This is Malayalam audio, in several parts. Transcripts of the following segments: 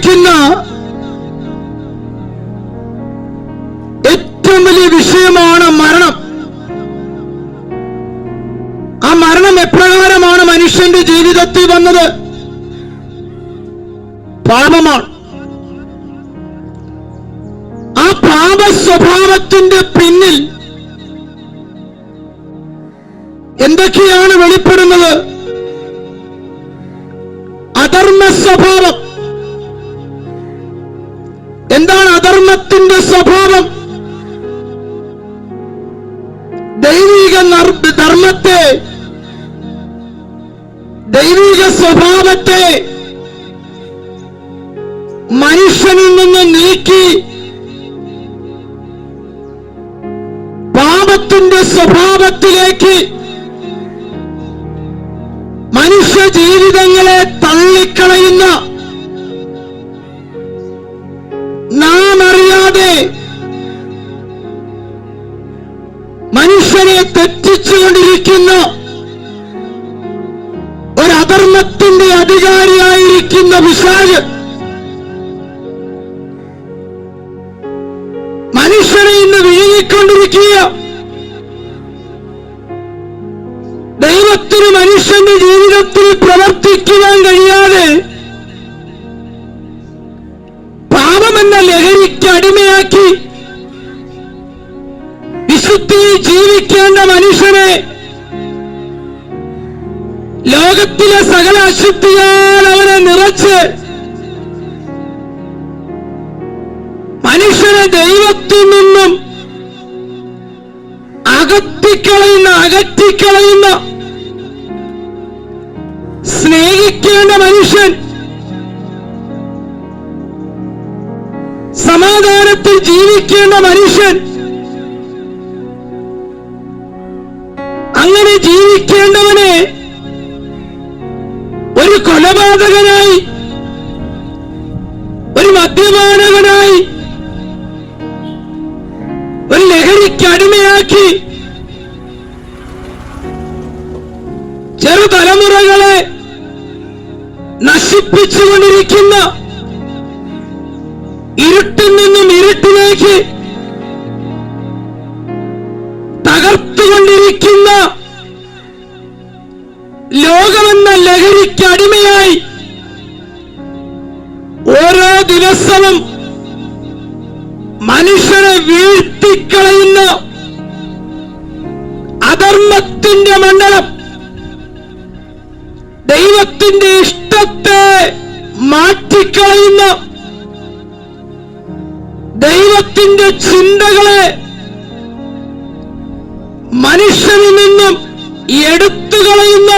ചിന്തിക്കുന്ന ഏറ്റവും വലിയ വിഷയമാണ് മരണം. ആ മരണം എപ്രകാരമാണ് മനുഷ്യന്റെ ജീവിതത്തിൽ വന്നത്? പാപമാണ്. ആ പാപ സ്വഭാവത്തിന്റെ പിന്നിൽ എന്തൊക്കെയാണ് വെളിപ്പെടുന്നത്? അധർമ്മ സ്വഭാവം. എന്താണ് അധർമ്മത്തിന്റെ സ്വഭാവം? ദൈവിക ധർമ്മത്തെ, ദൈവിക സ്വഭാവത്തെ മനുഷ്യനിൽ നിന്ന് നീക്കി പാപത്തിന്റെ സ്വഭാവത്തിലേക്ക് മനുഷ്യ ജീവിതങ്ങളെ തള്ളിക്കളയുന്ന, നാം അറിയാതെ മനുഷ്യനെ തെറ്റിച്ചുകൊണ്ടിരിക്കുന്ന ഒരധർമ്മത്തിന്റെ അധികാരിയായിരിക്കുന്ന പിശാച് മനുഷ്യനെ ഇന്ന് വിഴുങ്ങിക്കൊണ്ടിരിക്കുക. ദൈവത്തിന് മനുഷ്യന്റെ ജീവിതത്തിൽ പ്രവർത്തിക്കുവാൻ കഴിയാതെ പാപമെന്ന ലഹരിക്ക് അടിമയാക്കി വിശുദ്ധിയിൽ ജീവിക്കേണ്ട മനുഷ്യനെ ലോകത്തിലെ സകല അശുദ്ധിയാൽ അവനെ നിറച്ച് മനുഷ്യനെ ദൈവത്തിൽ നിന്നും അകറ്റിക്കളയുന്ന സ്നേഹിക്കേണ്ട മനുഷ്യൻ, സമാധാനത്തിൽ ജീവിക്കേണ്ട മനുഷ്യൻ, അങ്ങനെ ജീവിക്കേണ്ടവനെ ഒരു കൊലപാതകനായി, ഒരു മദ്യപാനകനായി, ഒരു ലഹരിക്ക് അടിമയാക്കി ചെറുതലമുറകളെ നശിപ്പിച്ചുകൊണ്ടിരിക്കുന്ന, ഇരുട്ടിൽ നിന്നും ഇരുട്ടിലേക്ക് തകർത്തുകൊണ്ടിരിക്കുന്ന ലോകമെന്ന ലഹരിക്ക് അടിമയായി ഓരോ ദിവസവും മനുഷ്യനെ വീഴ്ത്തിക്കളയുന്ന അധർമ്മത്തിന്റെ മണ്ഡലം, ദൈവത്തിന്റെ ഇഷ്ടത്തെ മാറ്റിക്കളയുന്ന, ദൈവത്തിന്റെ ചിന്തകളെ മനുഷ്യനിൽ നിന്നും എടുത്തുകളയുന്ന,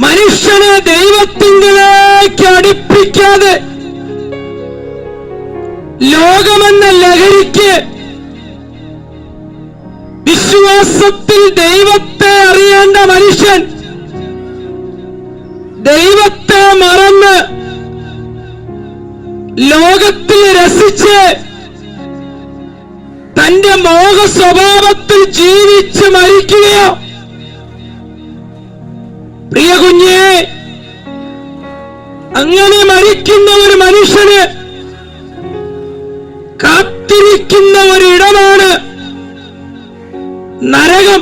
മനുഷ്യനെ ദൈവത്തിലേക്ക് അടുപ്പിക്കാതെ ലോകമെന്ന ലഹരിക്ക് വിശ്വാസത്തിൽ ദൈവത്തെ അറിയേണ്ട മനുഷ്യൻ ദൈവത്തെ മറന്ന് ലോകത്തിൽ രസിച്ച് തന്റെ മോഹ സ്വഭാവത്തിൽ ജീവിച്ച് മരിക്കുകയോ? പ്രിയ കുഞ്ഞേ, അങ്ങനെ മരിക്കുന്ന ഒരു മനുഷ്യന് കാത്തിരിക്കുന്ന ഒരിടമാണ് നരകം.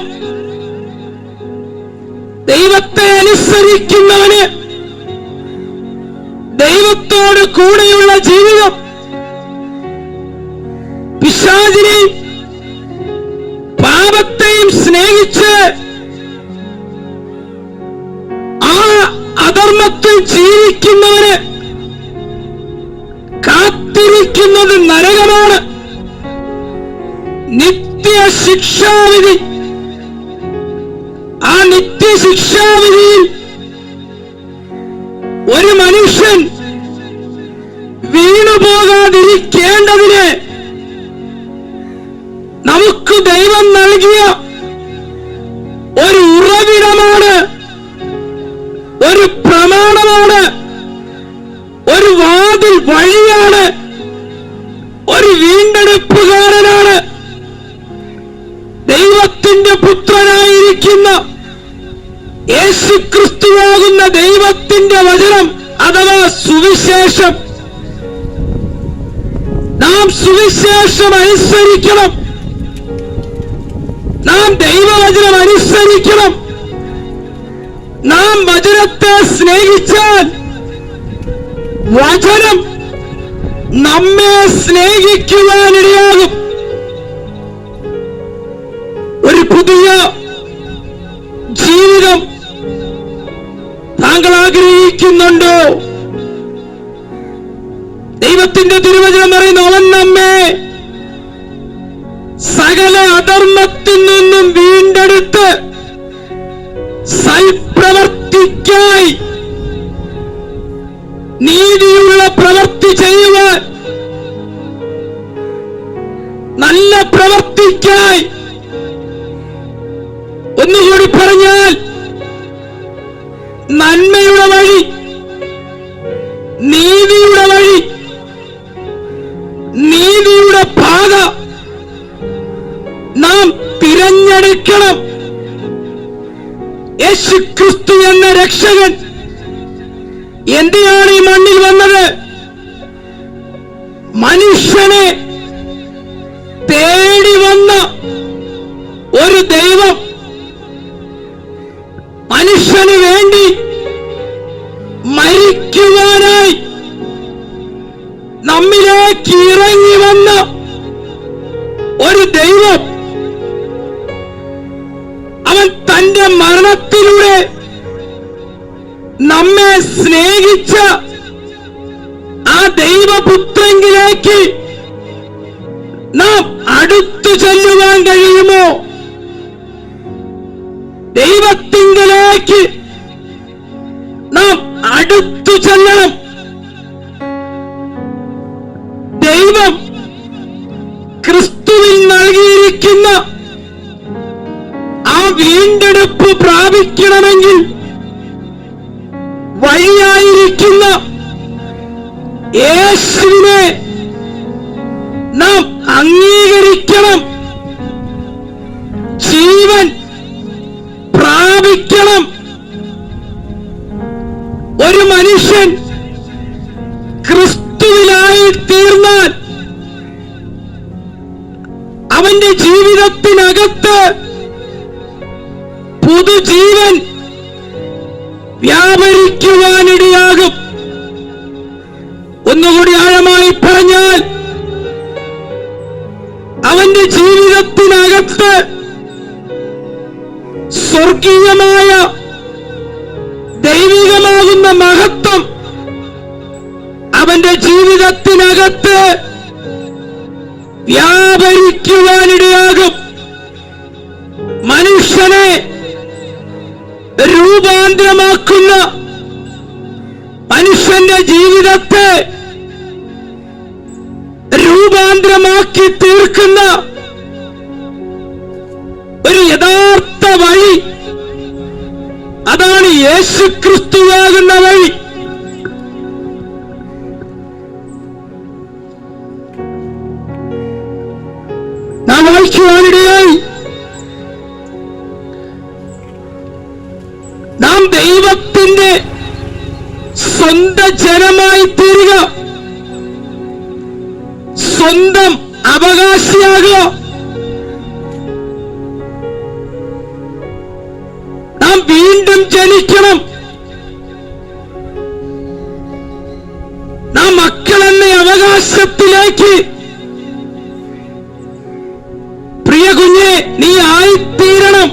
ദൈവത്തെ അനുസരിക്കുന്നവന് ദൈവത്തോട് കൂടെയുള്ള ജീവിതം, പിശാചിനെയും പാപത്തെയും സ്നേഹിച്ച് ആ അധർമ്മത്തിൽ ജീവിക്കുന്നവന് കാത്തിരിക്കുന്നത് നരകമാണ്, നിത്യശിക്ഷാവിധി. ആ നിത്യശിക്ഷാവിധിയിൽ ഒരു മനുഷ്യൻ വീണുപോകാതിരിക്കേണ്ടതിന് നമുക്ക് ദൈവം നൽകിയ ഒരു ഉറവിടമാണ്, ഒരു പ്രമാണമാണ്, ഒരു വാതിൽ വഴിയാണ്, ഒരു വീണ്ടെടുപ്പുകാരനാണ്. ദൈവത്തിന്റെ പുത്രനായിരിക്കുന്ന യേശുക്രിസ്തുവാകുന്ന ദൈവത്തിന്റെ വചനം അഥവാ സുവിശേഷം. നാം സുവിശേഷം അനുസരിക്കണം. നാം ദൈവവചനം അനുസരിക്കണം. നാം വചനത്തെ സ്നേഹിച്ചാൽ വചനം നമ്മെ സ്നേഹിക്കുവാനിടയാകും. ഒരു പുതിയ ജീവിതം താങ്കൾ ആഗ്രഹിക്കുന്നുണ്ടോ? ദൈവത്തിന്റെ തിരുവചനം പറയുന്നു, അവൻ നമ്മെ സകല അധർമ്മത്തിൽ നിന്നും വീണ്ടെടുത്ത് സൽപ്രവർത്തിക്കായി, നീതിയുള്ള പ്രവൃത്തി ചെയ്യുവാൻ, നല്ല പ്രവൃത്തിക്കായി, ഒന്നുകൂടി പറഞ്ഞാൽ നന്മയുടെ വഴി, നീതിയുടെ വഴി, നീതിയുടെ പാത നാം തിരഞ്ഞെടുക്കണം. യേശുക്രിസ്തു എന്ന രക്ഷകൻ എന്തിനാണ് ഈ മണ്ണിൽ വന്നത്? മനുഷ്യനെ തേടി വന്ന ഒരു ദൈവം, മനുഷ്യന് വേണ്ടി മരിക്കുവാനായി നമ്മിലേക്ക് ഇറങ്ങി വന്ന ഒരു ദൈവം, അവൻ തന്റെ മരണത്തിലൂടെ നമ്മെ സ്നേഹിച്ച ആ ദൈവപുത്രങ്കിലേക്ക് നാം അടുത്തു ചെല്ലുവാൻ കഴിയുമോ? ദൈവത്തിങ്കലേക്ക് നാം അടുത്തു ചെല്ലണം. ദൈവം ക്രിസ്തുവിൽ നൽകിയിരിക്കുന്ന ആ വീണ്ടെടുപ്പ് പ്രാപിക്കണമെങ്കിൽ വഴിയായിരിക്കുന്ന യേശുവിനെ നാം അംഗീകരിക്കണം. ജീവൻ പ്രാപിക്കണം. ഒരു മനുഷ്യൻ ക്രിസ്തുവിലായി തീർന്നാൽ അവന്റെ ജീവിതത്തിനകത്ത് പുതുജീവൻ വ്യാപരിക്കുവാനിടയാകും. ഒന്നുകൂടി ആഴമായി പറഞ്ഞാൽ, അവന്റെ ജീവിതത്തിനകത്ത് സ്വർഗീയമായ ദൈവികമാകുന്ന മഹത്വം അവന്റെ ജീവിതത്തിനകത്ത് വ്യാപരിക്കുവാനിടയാകും. മനുഷ്യനെ രൂപാന്തരമാക്കുന്ന, മനുഷ്യന്റെ ജീവിതത്തെ രൂപാന്തരമാക്കി തീർക്കുന്ന ഒരു യഥാർത്ഥ വഴി, അതാണ് യേശുക്രിസ്തുവാകുന്ന വഴി. നാം വായിക്കുവാനിടയായി, നാം ദൈവത്തിന്റെ സ്വന്തം ജനമായി തീരുക, സ്വന്തം അവകാശിയാകുക. നാം വീണ്ടും ജനിക്കണം. നാം മക്കളെന്ന അവകാശത്തിലേക്ക്, പ്രിയ കുഞ്ഞെ, നീ ആയിത്തീരണം.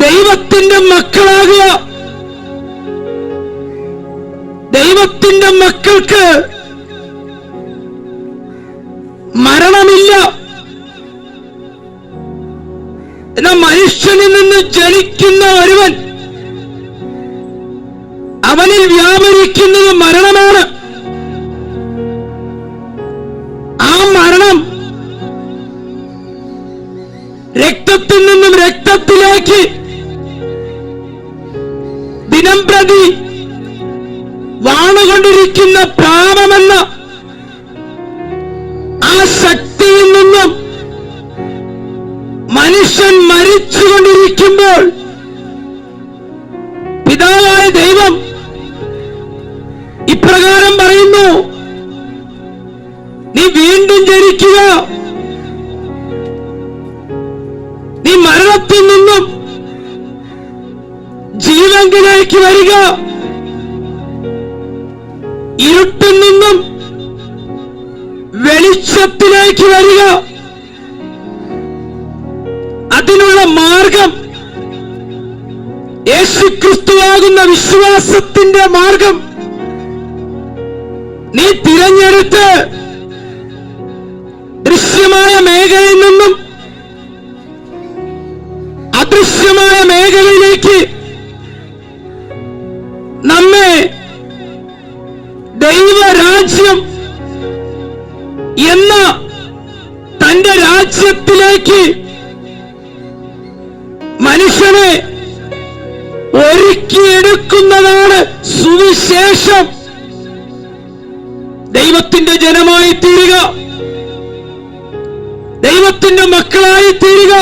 ദൈവത്തിന്റെ മക്കളാകുക. ദൈവത്തിന്റെ മക്കൾക്ക് മരണമില്ല. എന്നാൽ മനുഷ്യനിൽ നിന്ന് ജനിക്കുന്ന ഒരുവൻ, അവനിൽ വ്യാപരിക്കുന്നത് മരണമാണ്. ആ മരണം രക്തത്തിൽ നിന്നും രക്തത്തിലേക്ക് ദിനം പ്രതി വാണുകൊണ്ടിരിക്കുന്ന പാപമെന്ന ആ ശക്തിയിൽ നിന്നും മനുഷ്യൻ മരിച്ചുകൊണ്ടിരിക്കുമ്പോൾ പിതാവായ ദൈവം ഇപ്രകാരം പറയുന്നു, നീ വീണ്ടും ജനിക്കുക, നീ മരണത്തിൽ നിന്നും ജീവങ്കിലേക്ക് വരിക, ഇരുട്ടിൽ നിന്നും വെളിച്ചത്തിലേക്ക് വരിക. അതിനുള്ള മാർഗം യേശുക്രിസ്തുവാകുന്ന വിശ്വാസത്തിന്റെ മാർഗം നീ തിരഞ്ഞെടുത്ത് ദൃശ്യമായ മേഖലയിൽ നിന്നും അദൃശ്യമായ മേഖലയിലേക്ക് നമ്മെ ദൈവരാജ്യം എന്ന തന്റെ രാജ്യത്തിലേക്ക് മനുഷ്യനെ ഒരുക്കിയെടുക്കുന്നതാണ് സുവിശേഷം. ദൈവത്തിന്റെ ജനമായി തീരുക, ദൈവത്തിന്റെ മക്കളായി തീരുക.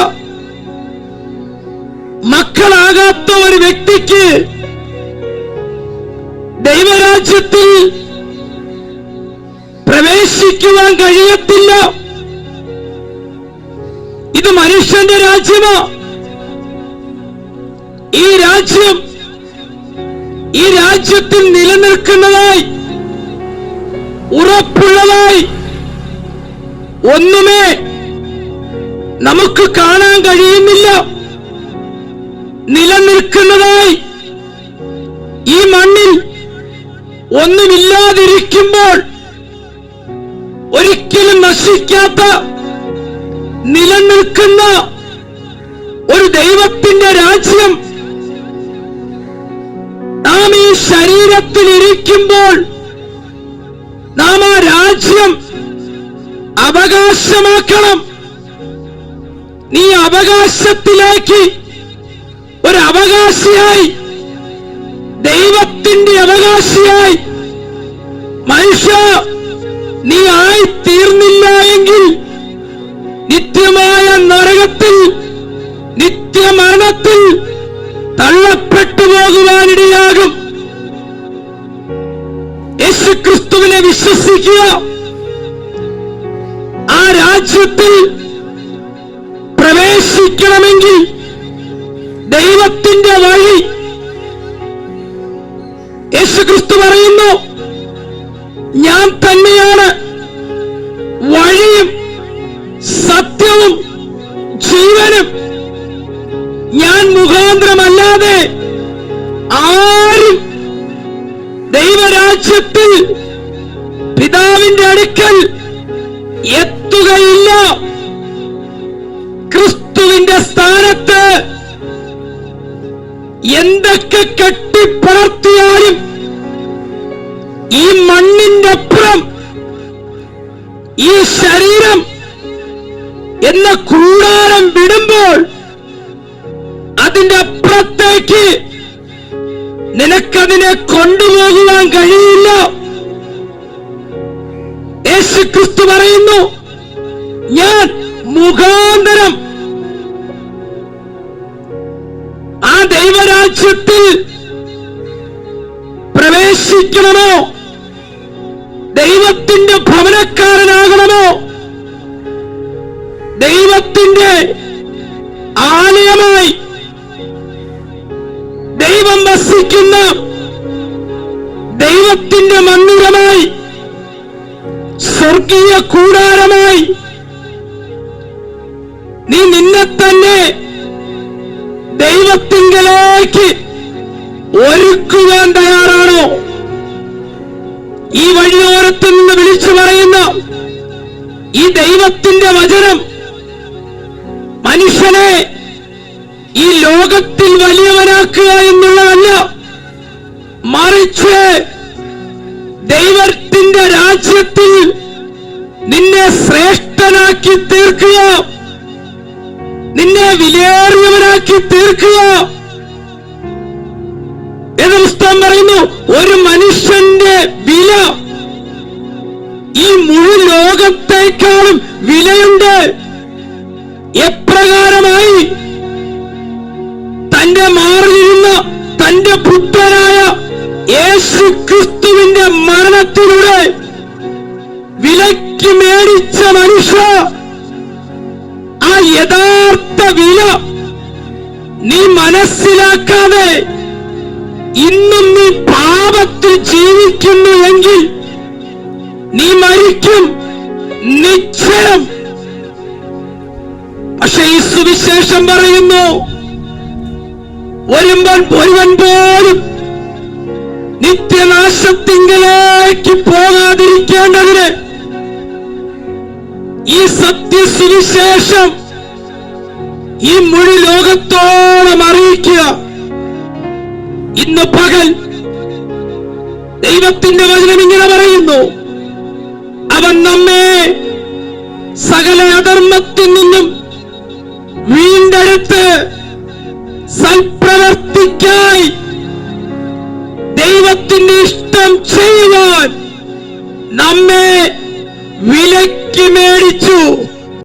മക്കളാകാത്ത ഒരു വ്യക്തിക്ക് ദൈവരാജ്യത്തിൽ പ്രവേശിക്കുവാൻ കഴിയത്തില്ല. ഇത് മനുഷ്യന്റെ രാജ്യമാ. ഈ രാജ്യത്തിൽ നിലനിൽക്കുന്നതായി ഉറപ്പുള്ളതായി ഒന്നുമേ നമുക്ക് കാണാൻ കഴിയുന്നില്ല. നിലനിൽക്കുന്നതായി ഈ മണ്ണിൽ ഒന്നുമില്ലാതിരിക്കുമ്പോൾ ഒരിക്കലും നശിക്കാത്ത നിലനിൽക്കുന്ന ഒരു ദൈവത്തിന്റെ രാജ്യം നാം ഈ ശരീരത്തിൽ ഇരിക്കുമ്പോൾ നാം ആ രാജ്യം അവകാശമാക്കണം. നീ അവകാശത്തിലേക്ക് ഒരു അവകാശിയായി, ദൈവത്തിന്റെ അവകാശിയായി മനുഷ്യ നീ ആയി തീർന്നില്ല എങ്കിൽ നിത്യമായ നരകത്തിൽ, നിത്യമരണത്തിൽ തള്ളപ്പെട്ടു പോകുവാനിടയാകും. യേശുക്രിസ്തുവിനെ വിശ്വസിക്കുക. ആ രാജ്യത്തിൽ പ്രവേശിക്കണമെങ്കിൽ ദൈവത്തിന്റെ വഴി യേശുക്രിസ്തു പറയുന്നു, ഞാൻ തന്നെയാണ് വഴിയും സത്യവും ജീവനും. ഞാൻ മുഖാന്തരമല്ലാതെ ആരും ദൈവരാജ്യത്തിൽ പിതാവിന്റെ അടുക്കൽ എത്തുകയില്ല. ക്രിസ്തുവിന്റെ സ്ഥാനത്ത് എന്തൊക്കെ കെട്ടിപ്പടർത്തിയാലും ഈ മണ്ണിന്റെ അപ്പുറം ഈ ശരീരം എന്ന കൂടാരം വിടുമ്പോൾ അതിന്റെ അപ്പുറത്തേക്ക് നിനക്കതിനെ കൊണ്ടുപോകുവാൻ കഴിയില്ല. യേശുക്രിസ്തു പറയുന്നു, ഞാൻ മുഖാന്തരം ആ ദൈവരാജ്യത്തിൽ പ്രവേശിക്കണമോ, ദൈവത്തിന്റെ ഭവനക്കാരനാകണമോ, ദൈവത്തിന്റെ ആലയമായി, ദൈവം വസിക്കുന്ന ദൈവത്തിന്റെ മന്ദിരമായി, സ്വർഗീയ കൂടാരമായി നീ നിന്നെ തന്നെ ദൈവത്തിങ്കലേക്ക് ഒരുക്കുവാൻ തയ്യാറാണോ? ഈ വഴിയോരത്ത് നിന്ന് വിളിച്ചു പറയുന്ന ഈ ദൈവത്തിന്റെ വചനം മനുഷ്യനെ ഈ ലോകത്തിൽ വലിയവനാക്കുക എന്നുള്ളതല്ല, മറിച്ച് ദൈവത്തിന്റെ രാജ്യത്തിൽ നിന്നെ ശ്രേഷ്ഠനാക്കി തീർക്കുക, നിന്നെ വിലയേറിയവനാക്കി തീർക്കുക. എന്ന് പുസ്തകം പറയുന്നു, ഒരു മനുഷ്യന്റെ വില ഈ മുഴു ലോകത്തേക്കാളും വിലയുണ്ട്. എപ്രകാരമായി തന്റെ മാറിയിരുന്ന തന്റെ പുത്രനായ യേശു ക്രിസ്തുവിന്റെ മരണത്തിലൂടെ വിലയ്ക്ക് മേടിച്ച മനുഷ്യ, ആ യഥാർത്ഥ വില നീ മനസ്സിലാക്കാതെ ഇന്നും നീ പാപത്തിൽ ജീവിക്കുന്നു എങ്കിൽ നീ മരിക്കും, നിശ്ചയം. പക്ഷെ ഈ സുവിശേഷം പറയുന്നു, ഒരുവൻ പോലും നിത്യനാശത്തിങ്കലേക്ക് പോകാതിരിക്കേണ്ടതിന് ഈ സത്യസുവിശേഷം ഈ മുഴു ലോകത്തോളം അറിയിക്കുക. ഇന്ന് പകൽ ദൈവത്തിന്റെ വചനം ഇങ്ങനെ പറയുന്നു, അവൻ നമ്മെ സകല അധർമ്മത്തിൽ നിന്നും വീണ്ടെടുത്ത് സൽപ്രവർത്തിക്കായി ദൈവത്തിന്റെ ഇഷ്ടം ചെയ്യുവാൻ നമ്മെ വിലയ്ക്ക് മേടിച്ചു.